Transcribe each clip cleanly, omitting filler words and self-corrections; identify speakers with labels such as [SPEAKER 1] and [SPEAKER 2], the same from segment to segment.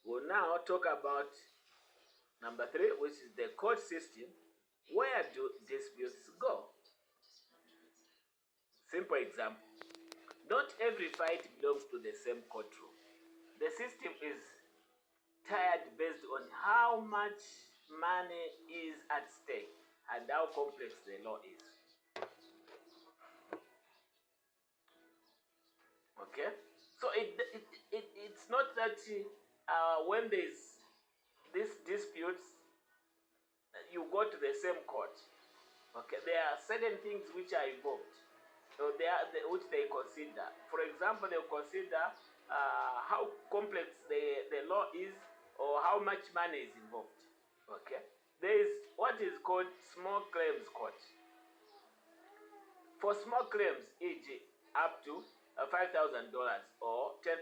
[SPEAKER 1] we'll now talk about number 3, which is the court system. Where do disputes go? Simple example. Not every fight belongs to the same courtroom. The system is tiered based on how much money is at stake and how complex the law is. Okay? So it's not that when there's these disputes, you go to the same court. Okay? There are certain things which are involved. So which they consider. For example, they'll consider how complex the law is or how much money is involved. Okay? There is what is called small claims court. For small claims, e.g. up to $5,000 or $10,000,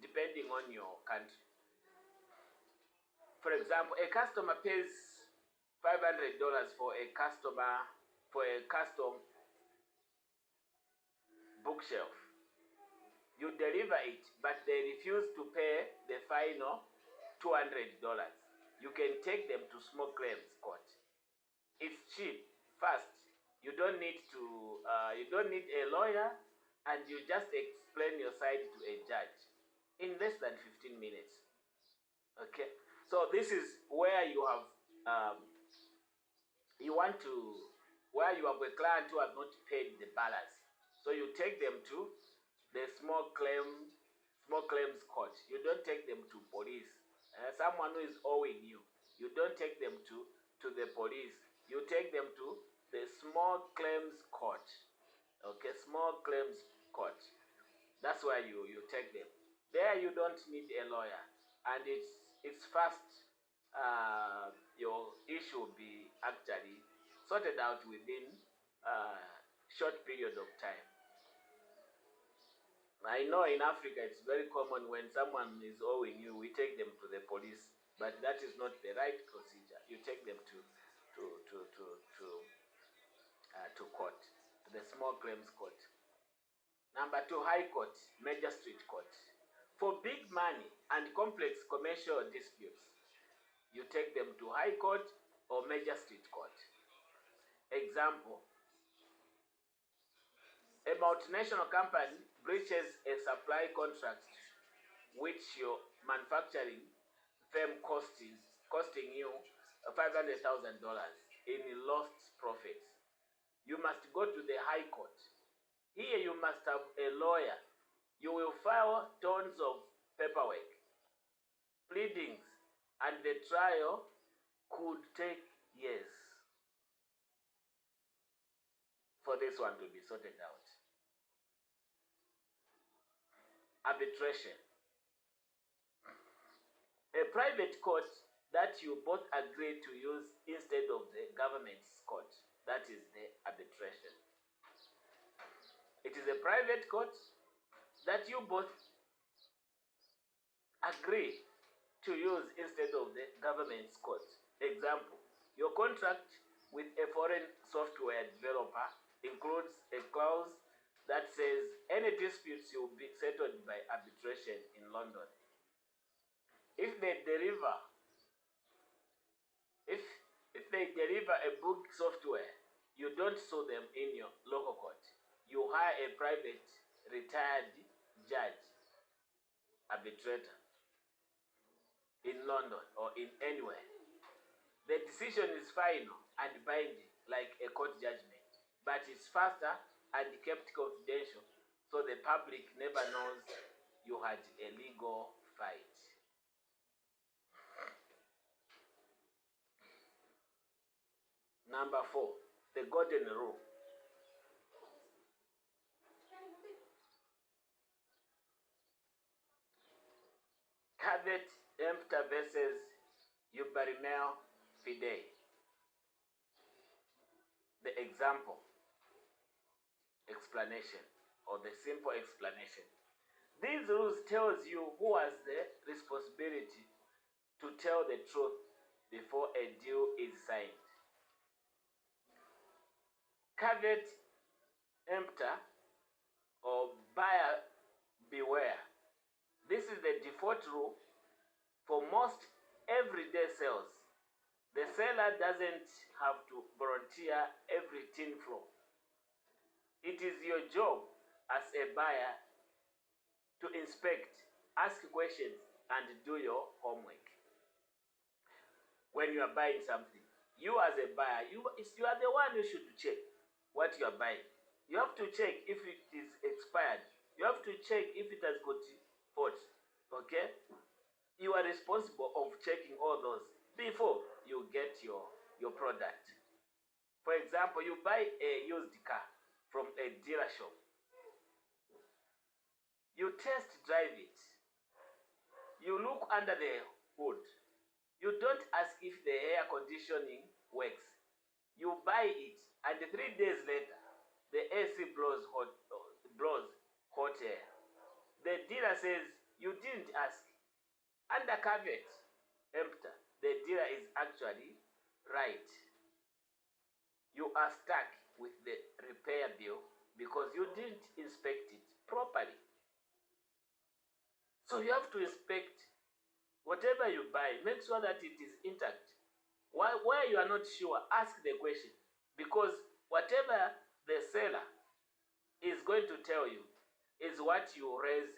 [SPEAKER 1] depending on your country. For example, a customer pays $500 for a custom bookshelf. You deliver it, but they refuse to pay the final $200. You can take them to small claims court. It's cheap, fast. You don't need a lawyer, and you just explain your side to a judge in less than 15 minutes. Okay, so this is where you have where you have a client who has not paid the balance. So you take them to the small claims court. You don't take them to police. Someone who is owing you, you don't take them to the police. You take them to the small claims court. Okay, small claims court. That's where you take them. There you don't need a lawyer, and it's fast. Your issue will be actually sorted out within a short period of time. I know in Africa it's very common when someone is owing you, we take them to the police, but that is not the right procedure. You take them to court, to the small claims court. Number 2, high court, magistrate court. For big money and complex commercial disputes, you take them to high court or magistrate court. Example, a multinational company breaches a supply contract which your manufacturing firm costing you $500,000 in lost profits. You must go to the high court. Here you must have a lawyer. You will file tons of paperwork, pleadings, and the trial could take years for this one to be sorted out. Arbitration. A private court that you both agree to use instead of the government's court. That is the arbitration. It is a private court that you both agree to use instead of the government's court. Example, your contract with a foreign software developer includes a clause that says any disputes will be settled by arbitration in London. If they deliver a book software, you don't sue them in your local court. You hire a private retired judge, arbitrator, in London or in anywhere. The decision is final and binding like a court judgment, but it's faster and kept confidential, so the public never knows you had a legal fight. Number 4, the golden rule. Caveat emptor versus Iuberimel fidei. The example, explanation, or the simple explanation. These rules tells you who has the responsibility to tell the truth before a deal is signed. Caveat emptor or buyer beware. This is the default rule for most everyday sales. The seller doesn't have to volunteer every tin floor. It is your job as a buyer to inspect, ask questions, and do your homework. When you are buying something, you as a buyer, you are the one who should check what you are buying. You have to check if it is expired. You have to check if it has got faults. Okay? You are responsible of checking all those before you get your product. For example, you buy a used car from a dealer shop. You test drive it. You look under the hood. You don't ask if the air conditioning works. You buy it, and 3 days later, the AC blows hot air. The dealer says you didn't ask. Under caveat emptor, the dealer is actually right. You are stuck with the repair bill because you didn't inspect it properly. So you have to inspect whatever you buy. Make sure that it is intact. Where you are not sure, ask the question. Because whatever the seller is going to tell you is what you raise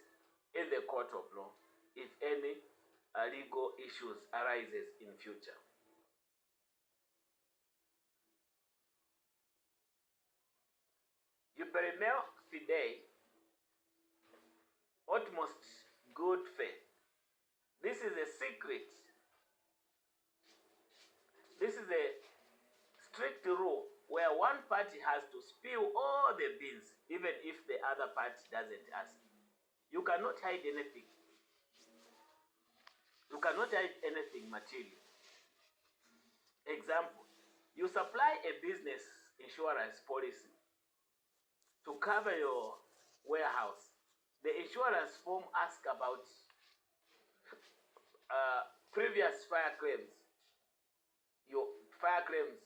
[SPEAKER 1] in the court of law if any legal issues arises in future. Hyperemel fidei, utmost good faith. This is a secret. This is a strict rule where one party has to spill all the beans, even if the other party doesn't ask. You cannot hide anything. You cannot hide anything material. Example, you supply a business insurance policy to cover your warehouse. The insurance form asks about previous fire claims. Your fire claims.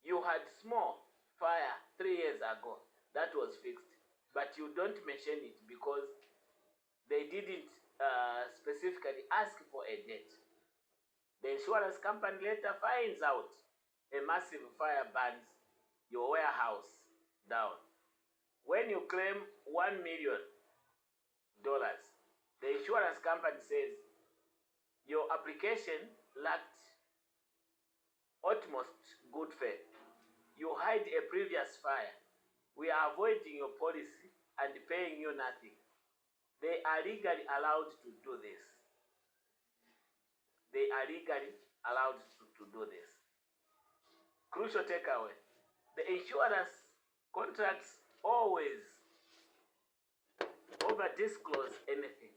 [SPEAKER 1] You had small fire 3 years ago. That was fixed. But you don't mention it because they didn't specifically ask for a date. The insurance company later finds out a massive fire burns your warehouse down. When you claim $1 million, the insurance company says your application lacked utmost good faith. You hide a previous fire. We are avoiding your policy and paying you nothing. They are legally allowed to do this. They are legally allowed to do this. Crucial takeaway. The insurance contracts always over-disclose anything.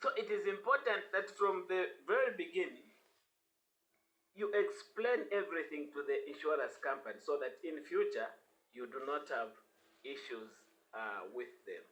[SPEAKER 1] So it is important that from the very beginning, you explain everything to the insurance company so that in future, you do not have issues with them.